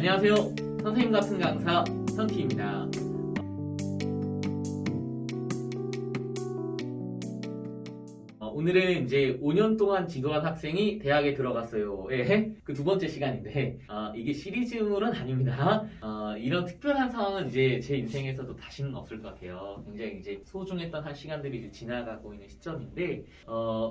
안녕하세요. 선생님 같은 강사 선티입니다. 오늘은 이제 5년 동안 지도한 학생이 대학에 들어갔어요. 예, 그 두 번째 시간인데, 이게 시리즈물은 아닙니다. 이런 특별한 상황은 이제 제 인생에서도 다시는 없을 것 같아요. 굉장히 이제 소중했던 한 시간들이 이제 지나가고 있는 시점인데,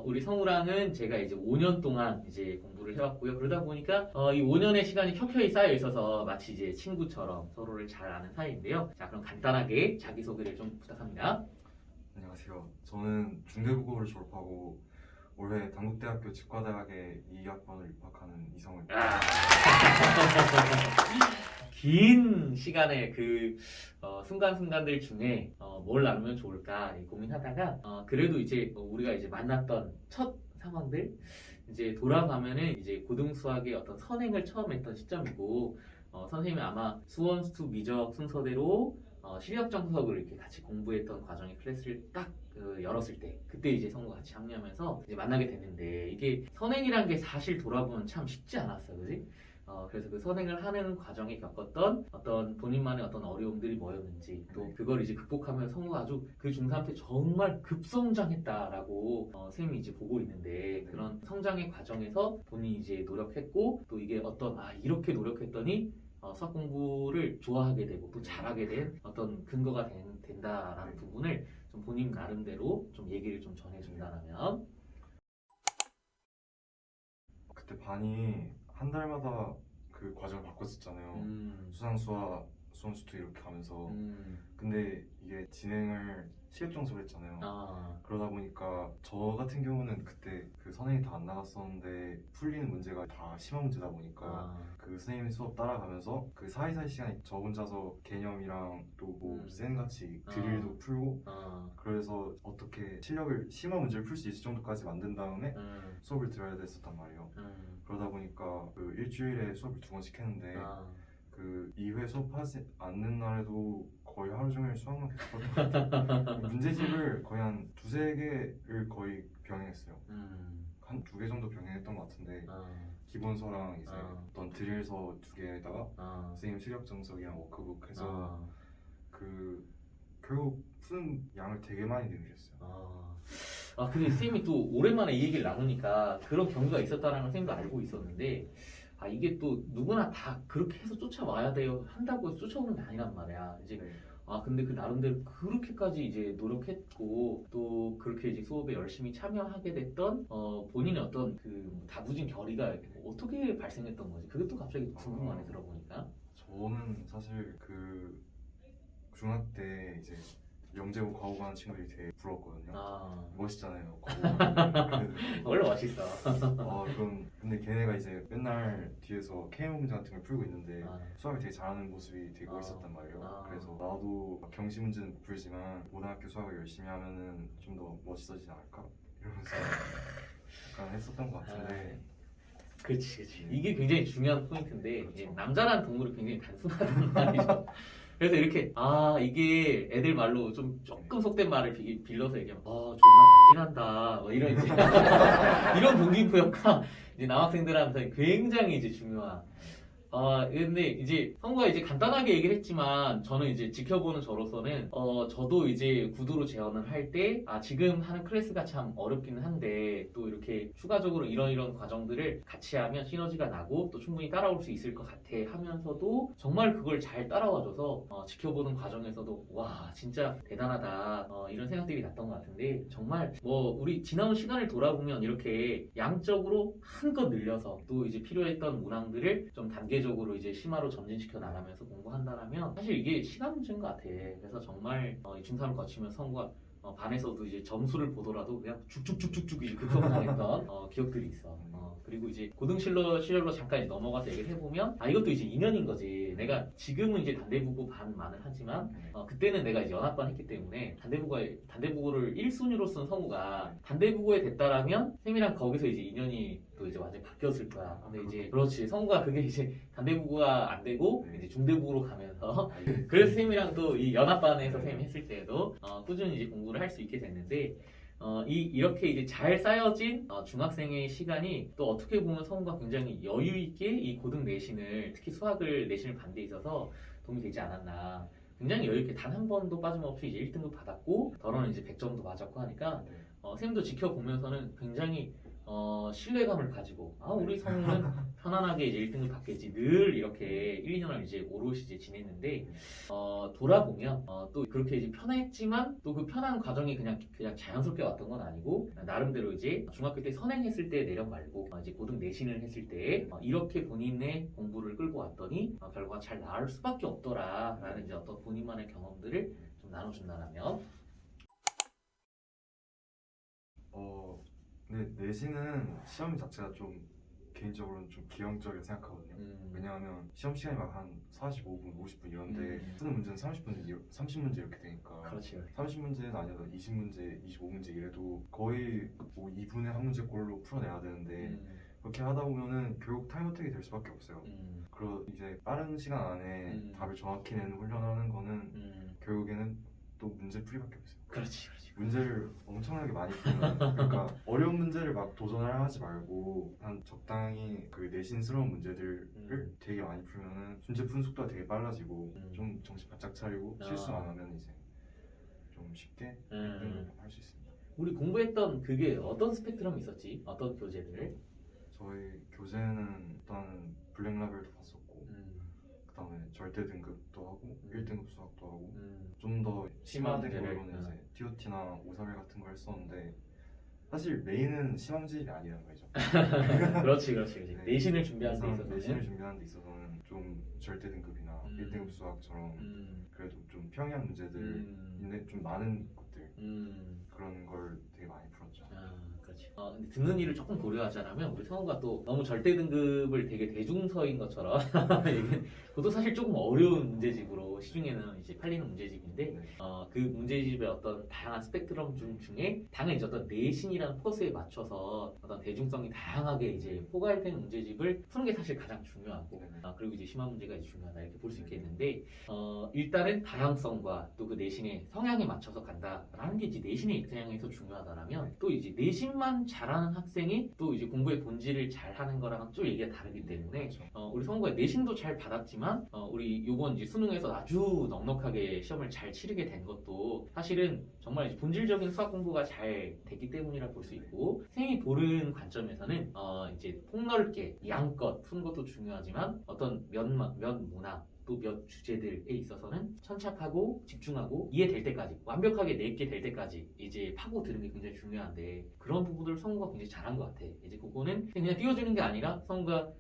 우리 성우랑은 제가 이제 5년 동안 이제 공부를 해왔고요. 그러다 보니까, 이 5년의 시간이 켜켜이 쌓여 있어서 마치 이제 친구처럼 서로를 잘 아는 사이인데요. 자, 그럼 간단하게 자기소개를 좀 부탁합니다. 안녕하세요. 저는 중대국어를 졸업하고 올해 단국대학교 직과대학에 2학번을 입학하는 이성우입니다. 긴 시간의 그 순간순간들 중에 뭘 나누면 좋을까 고민하다가 그래도 이제 우리가 이제 만났던 첫 상황들 이제 돌아가면은 이제 고등수학의 어떤 선행을 처음 했던 시점이고 선생님이 아마 수원수 미적 순서대로 실력 정석을 이렇게 같이 공부했던 과정의 클래스를 딱 열었을 때 그때 이제 성우가 같이 합류하면서 이제 만나게 됐는데 이게 선행이란 게 사실 돌아보면 참 쉽지 않았어요, 그지? 그래서 그 선행을 하는 과정에 겪었던 어떤 본인만의 어떤 어려움들이 뭐였는지 또 그걸 이제 극복하면 성우가 아주 그 중3 때 정말 급성장했다라고 선생님이 이제 보고 있는데 그런 성장의 과정에서 본인이 이제 노력했고 또 이게 어떤 이렇게 노력했더니 수학 공부를 좋아하게 되고 또 잘하게 된 어떤 근거가 된다라는 부분을 좀 본인 나름대로 좀 얘기를 좀 전해준다면 그때 반이 한 달마다 그 과정을 바꿨었잖아요. 수상수와 수원수투 이렇게 하면서 근데 이게 진행을 실력정석을 했잖아요. 그러다 보니까 저 같은 경우는 그때 그 선생님이 다 안 나갔었는데 풀리는 문제가 다 심한 문제다 보니까 그 선생님 수업 따라가면서 그 사이사이 시간에 저 혼자서 개념이랑 또 뭐 쌤같이 드릴도 풀고 그래서 어떻게 심한 문제를 풀 수 있을 정도까지 만든 다음에 수업을 들어야 됐었단 말이에요. 그러다 보니까 그 일주일에 수업을 2번씩 했는데 그 2회 수업하지 않는 날에도 거의 하루 종일 수학만 계속 했던 것 같아요. 문제집을 거의 한 2~3개를 거의 병행했어요. 한 2개 정도 병행했던 것 같은데 기본서랑 이제 어떤 드릴서 2개에다가 선생님 실력 정석이랑 워크북 해서 그 결국 푸는 양을 되게 많이 늘렸어요. 근데 선생님이 또 오랜만에 이 얘기를 나누니까 그런 경우가 있었다는 걸 선생님도 알고 있었는데 이게 또 누구나 다 그렇게 해서 쫓아와야 돼요 한다고 해서 쫓아오는 게 아니란 말이야 이제 근데 그 나름대로 그렇게까지 이제 노력했고 또 그렇게 이제 수업에 열심히 참여하게 됐던 본인의 어떤 그 다부진 결의가 어떻게 발생했던 거지? 그게 또 갑자기 궁금하네 들어보니까. 저는 사실 그 중학교 때 이제 영재고 과고 하는 친구들이 되게 부러웠거든요. 멋있잖아요. 원래 멋있어. 그럼 근데 걔네가 이제 맨날 뒤에서 K 문제 같은 걸 풀고 있는데 수학을 되게 잘하는 모습이 되게 멋있었단 말이에요. 그래서 나도 경시 문제는 못 풀지만 고등학교 수학을 열심히 하면은 좀 더 멋있어지지 않을까 이러면서 약간 했었던 것 같은데. 그렇지. 이게 굉장히 중요한 포인트인데 그렇죠. 남자라는 동물이 굉장히 단순하단 말이죠. 그래서 이렇게 이게 애들 말로 좀 조금 속된 말을 빌려서 얘기하면 존나 간지난다 뭐 이런 이제 이런 동기부여가 이제 남학생들한테 굉장히 이제 중요한. 근데 이제 성우가 이제 간단하게 얘기를 했지만 저는 이제 지켜보는 저로서는 저도 이제 구두로 재원을 할 때 지금 하는 클래스가 참 어렵기는 한데 또 이렇게 추가적으로 이런 과정들을 같이 하면 시너지가 나고 또 충분히 따라올 수 있을 것 같아 하면서도 정말 그걸 잘 따라와줘서 지켜보는 과정에서도 와 진짜 대단하다 이런 생각들이 났던 것 같은데 정말 뭐 우리 지나온 시간을 돌아보면 이렇게 양적으로 한껏 늘려서 또 이제 필요했던 문항들을 좀 단계적으로 이제 심화로 점진시켜 나가면서 공부한다라면 사실 이게 시간 문제인 것 같아. 그래서 정말 이 중3을 거치면 성우가 반에서도 이제 점수를 보더라도 그냥 쭉쭉쭉쭉쭉 이제 급성장했던 기억들이 있어. 그리고 이제 고등실력로 잠깐 이제 넘어가서 얘기를 해보면 이것도 이제 인연인 거지. 내가 지금은 이제 단대부고 반만을 하지만 그때는 내가 이제 연합반 했기 때문에 단대부고를 1순위로 쓴 성우가 단대부고에 됐다라면 쌤이랑 거기서 이제 인연이 또 이제 완전히 바뀌었을 거야. 근데 이제 그렇지 성우가 그게 이제 단대부고가 안 되고 이제 중대부고로 가면서 그래서 쌤이랑 또 이 연합반에서 쌤이 했을 때에도 꾸준히 이제 공부를 할 수 있게 됐는데 이렇게 이제 잘 쌓여진 중학생의 시간이 또 어떻게 보면 성우가 굉장히 여유 있게 이 고등 내신을 특히 수학을 내신을 받는 데 있어서 도움이 되지 않았나. 굉장히 여유 있게 단 한 번도 빠짐없이 이제 1등급 받았고 더러는 이제 100점도 맞았고 하니까 쌤도 지켜보면서는 굉장히 신뢰감을 가지고 우리 성우는 편안하게 이제 1등을 받겠지 늘 이렇게 1, 2년을 이제 오롯이 이제 지냈는데 돌아보면 또 그렇게 이제 편했지만 또 그 편한 과정이 그냥 자연스럽게 왔던 건 아니고 나름대로 이제 중학교 때 선행했을 때 내력 말고 이제 고등 내신을 했을 때 이렇게 본인의 공부를 끌고 왔더니 결과가 잘 나올 수밖에 없더라라는 이제 어떤 본인만의 경험들을 좀 나눠준다면 근데 내신은 시험 자체가 좀 개인적으로는 좀 기형적이라 생각하거든요. 왜냐하면 시험 시간이 막 한 45분, 50분 이런데 푸는 문제는 30문제 이렇게 되니까 그렇지. 30문제는 아니어도 20문제, 25문제 이래도 거의 뭐 2분의 1문제꼴로 풀어내야 되는데 그렇게 하다 보면은 결국 타임어택이 될 수밖에 없어요. 그리고 이제 빠른 시간 안에 답을 정확히 내는 훈련하는 거는 결국에는 또 문제 풀이밖에 없어요. 그렇지. 문제를 엄청나게 많이 풀면 그러니까 어려운 문제를 막 도전을 하지 말고 한 적당히 그 내신스러운 문제들을 되게 많이 풀면은 문제 푸는 속도가 되게 빨라지고 좀 정신 바짝 차리고 실수 안 하면 이제 좀 쉽게 1등을 할 수 있습니다. 우리 공부했던 그게 어떤 스펙트럼이 있었지? 어떤 교재들? 저희 교재는 일단 블랙라벨도 봤었고 그다음에 절대 등급도 하고 1등급 수학도 하고 좀 더 심화된 거로는 이제 TOT나 오사벨 같은 걸 했었는데 사실 메인은 시험지입이 아니라는 거죠. 그렇지. 네. 내신을 준비하는 데 있어서는 내신을 준비하는 데 있어서는 좀 절대 등급이나 1등급 수학처럼 그래도 좀 평이한 문제들인데 좀 많은 것들 그런 걸 되게 많이 풀었죠. 그렇지. 근데 듣는 이를 조금 고려하자면 우리 성우가 또 너무 절대 등급을 되게 대중서인 것처럼 그것도 사실 조금 어려운 문제집으로 시중에는 이제 팔리는 문제집인데 그 문제집의 어떤 다양한 스펙트럼 중에 당연히 이제 어떤 내신이라는 포커스에 맞춰서 어떤 대중성이 다양하게 이제 포괄된 문제집을 푸는 게 사실 가장 중요하고 그리고 이제 심화 문제가 이제 중요하다 이렇게 볼 수 있겠는데 일단은 다양성과 또 그 내신의 성향에 맞춰서 간다라는 게 이제 내신의 입장에서 중요하다라면 또 이제 내신만 잘하는 학생이 또 이제 공부의 본질을 잘하는 거랑은 좀 얘기가 다르기 때문에 우리 성우가 내신도 잘 받았지만 우리 요번 이제 수능에서 아주 넉넉하게 시험을 잘 치르게 된 것도 사실은 정말 이제 본질적인 수학 공부가 잘 됐기 때문이라 볼 수 있고 선생님이 보는 관점에서는 이제 폭넓게 양껏 푸는 것도 중요하지만 어떤 몇 문항 또 몇 주제들에 있어서는 천착하고 집중하고 이해될 때까지 완벽하게 내게 될 때까지 이제 파고 드는 게 굉장히 중요한데 그런 부분들을 성우가 굉장히 잘한 것 같아. 이제 그거는 그냥 띄워주는 게 아니라 성우가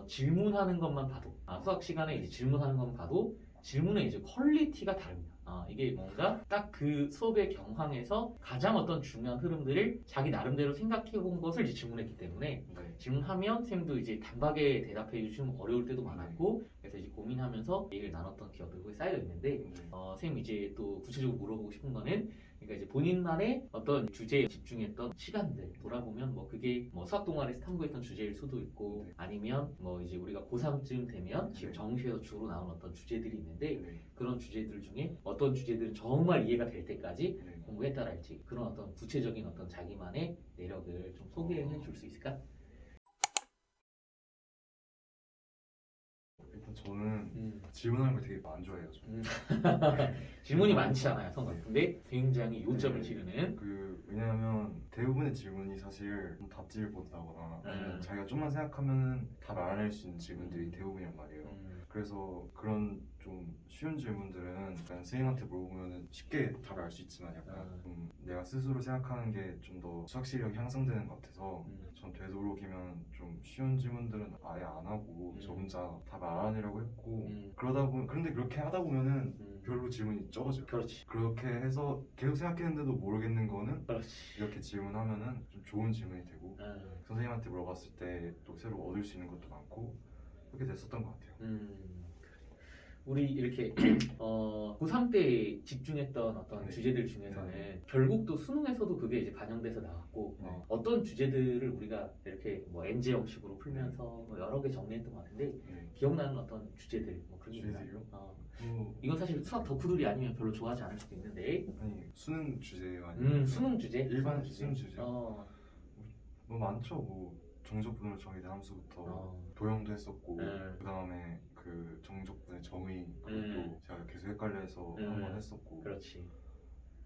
질문하는 것만 봐도 수학 시간에 이제 질문하는 것만 봐도 질문의 이제 퀄리티가 다릅니다. 이게 뭔가 딱 그 수업의 경황에서 가장 어떤 중요한 흐름들을 자기 나름대로 생각해 본 것을 이제 질문했기 때문에 질문하면 선생님도 이제 단박에 대답해 주시면 어려울 때도 많았고 그래서 이제 고민하면서 얘기를 나눴던 기억들이 거기 쌓여 있는데 선생님 이제 또 구체적으로 물어보고 싶은 거는 그러니까 이제 본인만의 어떤 주제에 집중했던 시간들 돌아보면 뭐 그게 뭐 수학 동아리에서 탐구했던 주제일 수도 있고 아니면 뭐 이제 우리가 고3쯤 되면 지금 정시에서 주로 나오는 어떤 주제들이 있는데 그런 주제들 중에 어떤 주제들은 정말 이해가 될 때까지 공부했다랄지 그런 어떤 구체적인 어떤 자기만의 내력을 좀 소개해 줄 수 있을까? 일단 저는 질문하는 걸 되게 안 좋아해요. 질문이 많지 않아요, 성우. 근데 굉장히 요점을 지르는. 왜냐하면 대부분의 질문이 사실 답지를 본다거나 아니면 자기가 좀만 생각하면 답 알아낼 수 있는 질문들이 대부분이란 말이에요. 그래서 그런 좀 쉬운 질문들은 약간 선생님한테 물어보면 쉽게 답을 알 수 있지만 약간 좀 내가 스스로 생각하는 게 좀 더 수학 실력이 향상되는 것 같아서 전 되도록이면 좀 쉬운 질문들은 아예 안 하고 저 혼자 답을 알아내려고 했고 그러다 보면 그런데 그렇게 하다 보면은 별로 질문이 적어져요. 그렇지. 그렇게 해서 계속 생각했는데도 모르겠는 거는 그렇지. 이렇게 질문하면은 좀 좋은 질문이 되고 선생님한테 물어봤을 때 또 새로 얻을 수 있는 것도 많고 그렇게 됐었던 것 같아요. 우리 이렇게 고3 때 집중했던 어떤 네. 주제들 중에서는 네. 결국 또 수능에서도 그게 이제 반영돼서 나왔고 네. 어떤 주제들을 우리가 이렇게 뭐 엔제 형식으로 풀면서 뭐 여러 개 정리했던 것 같은데 네. 기억나는 어떤 주제들 뭐 그런 게 있나요? 주제들이요? 이건 사실 수학 덕후들이 아니면 별로 좋아하지 않을 수도 있는데 아니 수능 주제가 아니고 수능 주제? 일반 수능 주제. 어, 뭐 많죠. 뭐 정적분을 정의된 함수부터 도형도 했었고 네. 그 다음에 그 정적분의 정의 네. 그것도 제가 계속 헷갈려서 네. 한번 했었고 그렇지.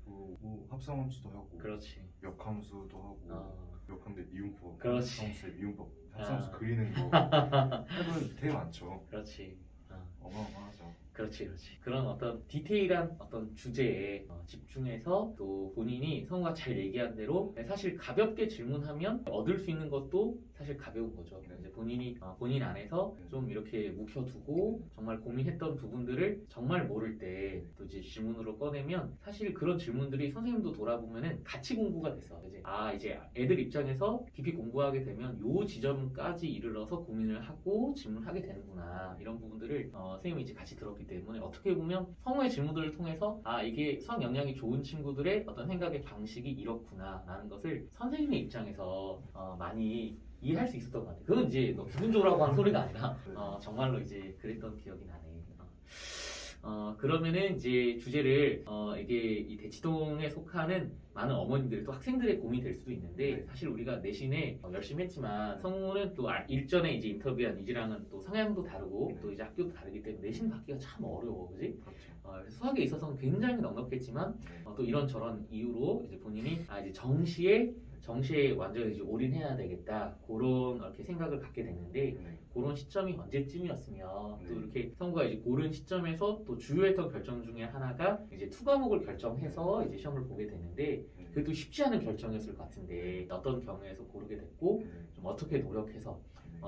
뭐 합성함수도 하고 그렇지. 역함수도 하고 역함대 미분법 그렇지. 합성함수의 미분법 합성함수 아. 그리는 거 해본 되게 많죠. 그렇지. 어마어마하죠. 그렇지. 그런 어떤 디테일한 어떤 주제에 집중해서 또 본인이 성우가 잘 얘기한 대로 사실 가볍게 질문하면 얻을 수 있는 것도 사실 가벼운 거죠. 네. 이제 본인이 본인 안에서 좀 이렇게 묵혀두고 정말 고민했던 부분들을 정말 모를 때 또 이제 질문으로 꺼내면 사실 그런 질문들이 선생님도 돌아보면은 같이 공부가 돼서 이제 애들 입장에서 깊이 공부하게 되면 요 지점까지 이르러서 고민을 하고 질문하게 되는구나 이런 부분들을 선생님이 이제 같이 들었기 때문에 어떻게 보면 성우의 질문들을 통해서 이게 수학 역량이 좋은 친구들의 어떤 생각의 방식이 이렇구나 라는 것을 선생님의 입장에서 많이 이해할 수 있었던 것 같아요. 그건 이제 너 기분 좋으라고 하는 소리가 아니라 정말로 이제 그랬던 기억이 나네. 그러면은 이제 주제를 이게 이 대치동에 속하는 많은 어머님들 또 학생들의 고민이 될 수도 있는데 사실 우리가 내신에 열심히 했지만 성우는 또 일전에 이제 인터뷰한 이지랑은 또 성향도 다르고 또 이제 학교도 다르기 때문에 내신 받기가 참 어려워, 그지? 그렇죠. 그래서 수학에 있어서는 굉장히 넉넉했지만 또 이런저런 이유로 이제 본인이 이제 정시에 완전히 이제 올인해야 되겠다 그런 이렇게 생각을 갖게 됐는데 그런 시점이 언제쯤이었으면 또 이렇게 성우가 이제 고른 시점에서 또 주요했던 결정 중에 하나가 이제 투과목을 결정해서 이제 시험을 보게 되는데 그래도 쉽지 않은 결정이었을 것 같은데 어떤 경우에서 고르게 됐고 좀 어떻게 노력해서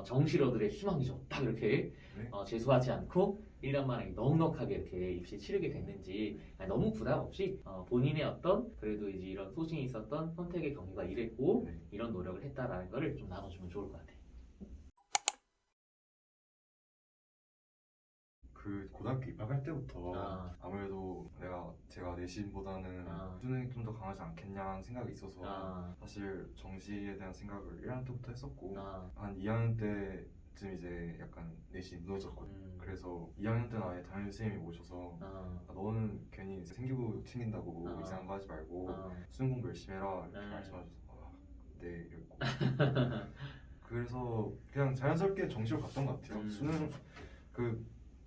정시러들의 희망이죠. 딱 이렇게 재수하지 않고 1년 만에 넉넉하게 이렇게 입시 치르게 됐는지 너무 부담 없이 본인의 어떤 그래도 이제 이런 소신이 있었던 선택의 경위가 이랬고 이런 노력을 했다라는 거를 좀 나눠주면 좋을 것 같아요. 그 고등학교 입학할 때부터 아무래도 제가 내신보다는 수능이 좀 더 강하지 않겠냐 생각이 있어서 사실 정시에 대한 생각을 1학년 때부터 했었고 한 2학년 때쯤 이제 약간 내신이 무너졌거든요. 그래서 2학년 때는 아예 담임선생님이 오셔서 너는 괜히 생기부 챙긴다고 이상한 거 하지 말고 수능 공부 열심히 해라 이렇게 말씀하셔서 네 이랬고 그래서 그냥 자연스럽게 정시로 갔던 것 같아요. 수능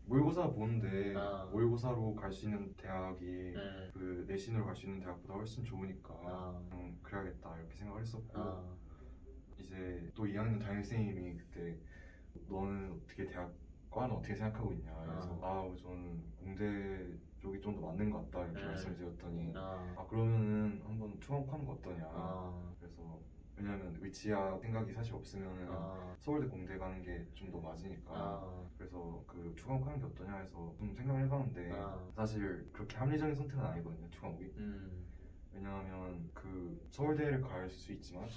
모의고사 보는데 모의고사로 갈 수 있는 대학이 그 내신으로 갈 수 있는 대학보다 훨씬 좋으니까 그래야겠다 이렇게 생각을 했었고 이제 또 2학년 담임선생님이 그때 너는 어떻게 과는 어떻게 생각하고 있냐 그래서 저는 공대 쪽이 좀 더 맞는 것 같다 이렇게 말씀을 드렸더니 그러면은 한번 투과하는 거 어떠냐 그래서 왜냐면 의지와 생각이 사실 없으면 서울대 공대 가는 게 좀 더 맞으니까 그래서 그 투과하는 게 어떠냐 해서 좀 생각을 해봤는데 사실 그렇게 합리적인 선택은 아니거든요 투과목이 왜냐하면 그 서울대를 갈 수 있지만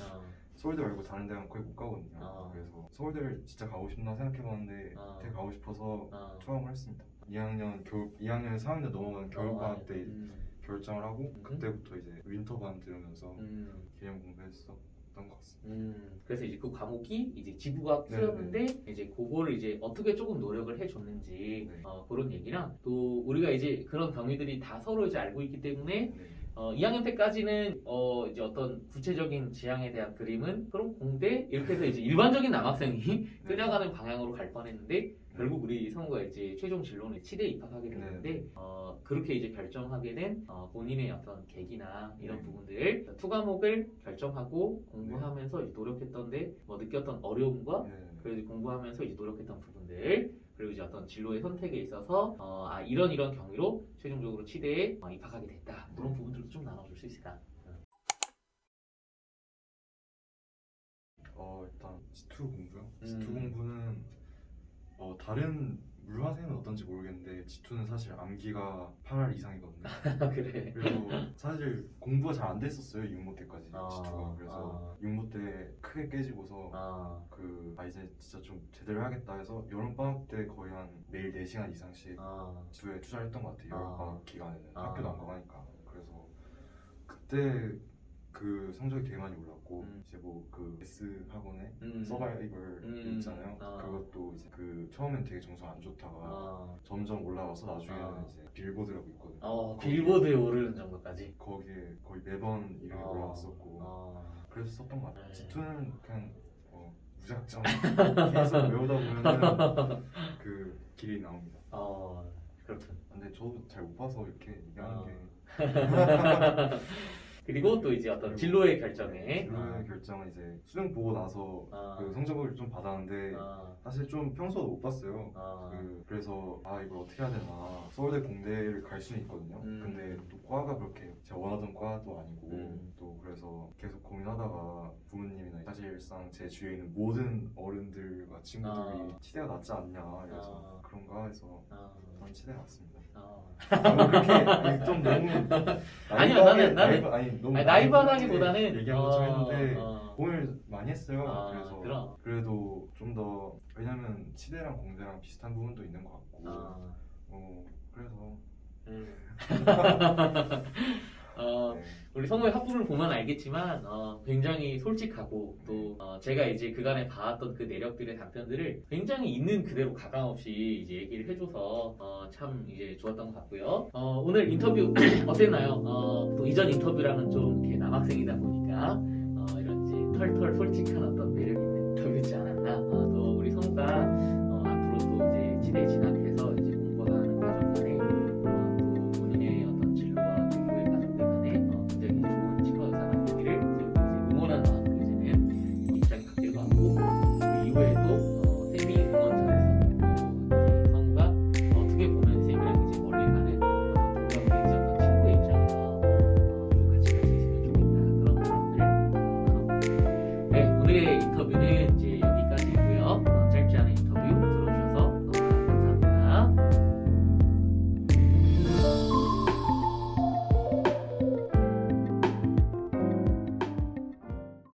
서울대 말고 다른 대학은 거의 못 가거든요. 그래서 서울대를 진짜 가고 싶나 생각해봤는데 되게 가고 싶어서 투과를 했습니다. 2학년 4학년 넘어가는 겨울방학 때 결정을 하고 그때부터 이제 윈터반 들으면서 개념 공부했었던 것 같습니다. 그래서 이제 그 과목이 이제 지구과학 수였는데 이제 그거를 이제 어떻게 조금 노력을 해줬는지 그런 얘기랑 또 우리가 이제 그런 경위들이 다 서로 이제 알고 있기 때문에 2학년 때까지는 이제 어떤 구체적인 지향에 대한 그림은 그럼 공대 이렇게 해서 이제 일반적인 남학생이 끌려가는 방향으로 갈 뻔했는데 결국 우리 성우가 이제 최종 진로는 치대에 입학하게 됐는데 그렇게 이제 결정하게 된 본인의 어떤 계기나 이런 부분들 투과목을 결정하고 공부하면서 이제 노력했던데 느꼈던 어려움과 그리고 공부하면서 이제 노력했던 부분들 그리고 이제 어떤 진로의 선택에 있어서 이런 경위로 최종적으로 치대에 입학하게 됐다 그런 부분들도 좀 나눠줄 수 있을까? 일단 C2 공부요. C2 공부는 다른 물화생은 어떤지 모르겠는데 G2는 사실 암기가 8할 이상이거든요. 그래. 그래서 사실 공부가 잘 안 됐었어요 6모 때까지 아, G2가. 그래서 6모 때 크게 깨지고서 이제 진짜 좀 제대로 해야겠다 해서 여름방학 때 거의 한 매일 4시간 이상씩 G2에 투자를 했던 것 같아요. 여름방학 기간에는 학교도 안 가니까. 그래서 그때 그 성적이 되게 많이 올랐고 이제 뭐 그 S 학원에 서바이벌 있잖아요. 그것도 이제 그 처음엔 되게 점수가 안 좋다가 점점 올라가서 나중에는 이제 빌보드라고 있거든요. 빌보드에 오르는 정도까지. 거기에 거의 매번 이름이 올라왔었고 그래서 썼던 것 같아요. G2는 그냥 무작정 계속 외우다 보면은 그 길이 나옵니다. 그렇군. 근데 저도 잘 못 봐서 이렇게 얘기하는 게 그리고 또 이제 어떤 진로의 결정에 진로의 결정은 이제 수능 보고 나서 그 성적을 좀 받았는데 사실 좀 평소도 못 봤어요. 그래서 이걸 어떻게 해야 되나. 서울대 공대를 갈 수는 있거든요. 근데 또 과가 그렇게 제가 원하던 과도 아니고 또 그래서 계속 고민하다가 부모님이나 사실상 제 주위에 있는 모든 어른들과 친구들이 치대가 낫지 않냐 그래서 그런가 해서 저는 치대 갔습니다. 너무 그렇게 좀 너무 아니요, 나는 너무 나이브하다기보다는 얘기하고 좀 했는데 고민을 많이 했어요. 그래서 그럼. 그래도 좀 더 왜냐면 치대랑 공대랑 비슷한 부분도 있는 것 같고 그래서 네. 우리 성우의 학부를 보면 알겠지만 굉장히 솔직하고 또 제가 이제 그간에 봐왔던 그 내력들의 답변들을 굉장히 있는 그대로 가감없이 이제 얘기를 해줘서 참 이제 좋았던 것 같고요. 오늘 인터뷰 어땠나요? 또 이전 인터뷰랑은 좀 이렇게 남학생이다 보니까 이런 이제 털털 솔직한 어떤 매력 있는 인터뷰지 않았나. 또 우리 성우가 앞으로 또 이제 지대에 진학해서 이제 공부하는 과정 간에 또 본인의 어떤 진로와 공부의 과정들 간에 굉장히 좋은 치과 의사가 되기를 이제 응원하는 마음으로 이제는 입장이 바뀔 것 같고 그 이후에도 세미 응원전에서 이제 성우가 어떻게 보면 세미랑 이제 멀리 가는 어떤 동감을 잊었던 친구의 입장에서 좀 같이 갈 수 있으면 좋겠다 그런 마음들을 나눠보고 네 오늘의 인터뷰는 이제